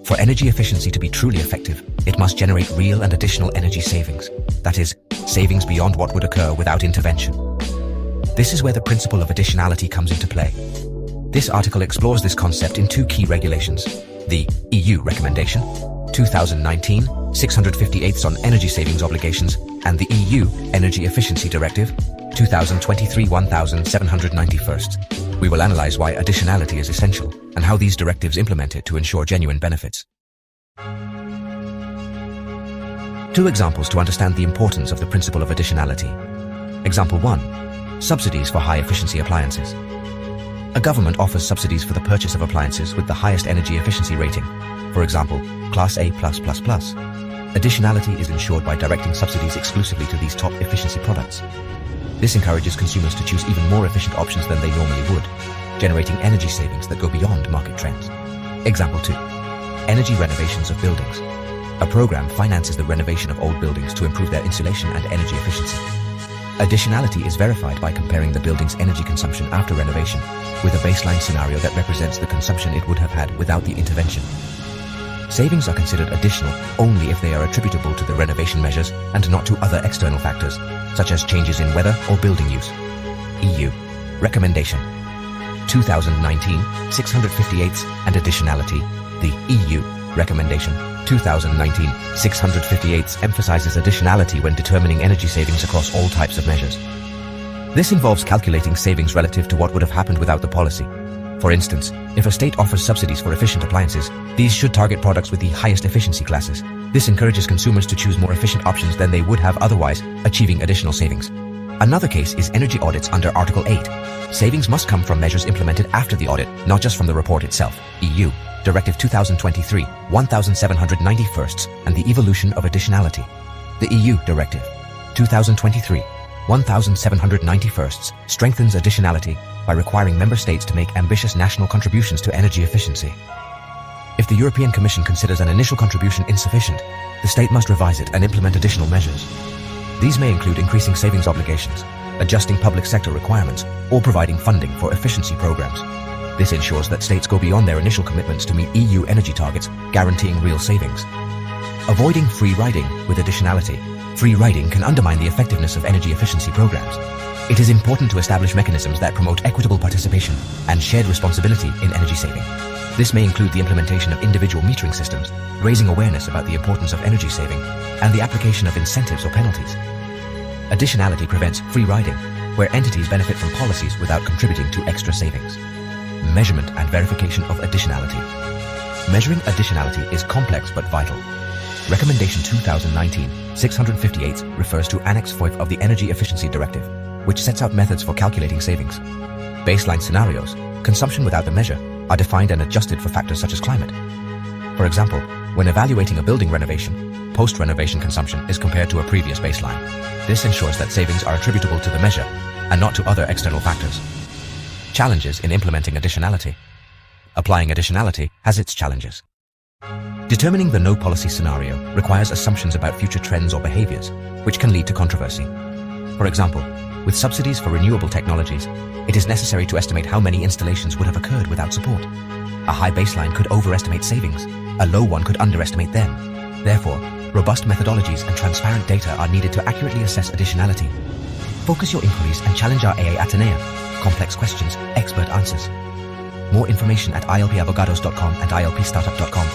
For energy efficiency to be truly effective, it must generate real and additional energy savings. That is, savings beyond what would occur without intervention. This is where the principle of additionality comes into play. This article explores this concept in two key regulations: the EU Recommendation 2019/658 on energy savings obligations and the EU Energy Efficiency Directive 2023/1791. We will analyze why additionality is essential and how these directives implement it to ensure genuine benefits. Two examples to understand the importance of the principle of additionality. Example 1. Subsidies for high-efficiency appliances. A government offers subsidies for the purchase of appliances with the highest energy efficiency rating, for example, Class A+++. Additionality is ensured by directing subsidies exclusively to these top efficiency products. This encourages consumers to choose even more efficient options than they normally would, generating energy savings that go beyond market trends. Example 2. Energy renovations of buildings. A program finances the renovation of old buildings to improve their insulation and energy efficiency. Additionality is verified by comparing the building's energy consumption after renovation with a baseline scenario that represents the consumption it would have had without the intervention. Savings are considered additional only if they are attributable to the renovation measures and not to other external factors, such as changes in weather or building use. EU Recommendation 2019/658 and Additionality. The EU Recommendation 2019/658 emphasizes additionality when determining energy savings across all types of measures. This involves calculating savings relative to what would have happened without the policy. For instance, if a state offers subsidies for efficient appliances, these should target products with the highest efficiency classes. This encourages consumers to choose more efficient options than they would have otherwise, achieving additional savings. Another case is energy audits under Article 8. Savings must come from measures implemented after the audit, not just from the report itself. EU Directive 2023/1791 and the evolution of additionality. The EU Directive 2023/1791 strengthens additionality by requiring member states to make ambitious national contributions to energy efficiency. If the European Commission considers an initial contribution insufficient, the state must revise it and implement additional measures. These may include increasing savings obligations, adjusting public sector requirements, or providing funding for efficiency programs. This ensures that states go beyond their initial commitments to meet EU energy targets, guaranteeing real savings. Avoiding free riding with additionality. Free riding can undermine the effectiveness of energy efficiency programs. It is important to establish mechanisms that promote equitable participation and shared responsibility in energy saving. This may include the implementation of individual metering systems, raising awareness about the importance of energy saving, and the application of incentives or penalties. Additionality prevents free riding, where entities benefit from policies without contributing to extra savings. Measurement and verification of additionality. Measuring additionality is complex but vital. Recommendation 2019/658 refers to Annex 5 of the Energy Efficiency Directive, which sets out methods for calculating savings. Baseline scenarios, consumption without the measure, are defined and adjusted for factors such as climate. For example, when evaluating a building renovation, post-renovation consumption is compared to a previous baseline. This ensures that savings are attributable to the measure and not to other external factors. Challenges in implementing additionality. Applying additionality has its challenges. Determining the no-policy scenario requires assumptions about future trends or behaviors, which can lead to controversy. For example, with subsidies for renewable technologies, it is necessary to estimate how many installations would have occurred without support. A high baseline could overestimate savings, a low one could underestimate them. Therefore, robust methodologies and transparent data are needed to accurately assess additionality. Focus your inquiries and challenge our AA Atenea. Complex questions, expert answers. More information at ilpabogados.com and ilpstartup.com.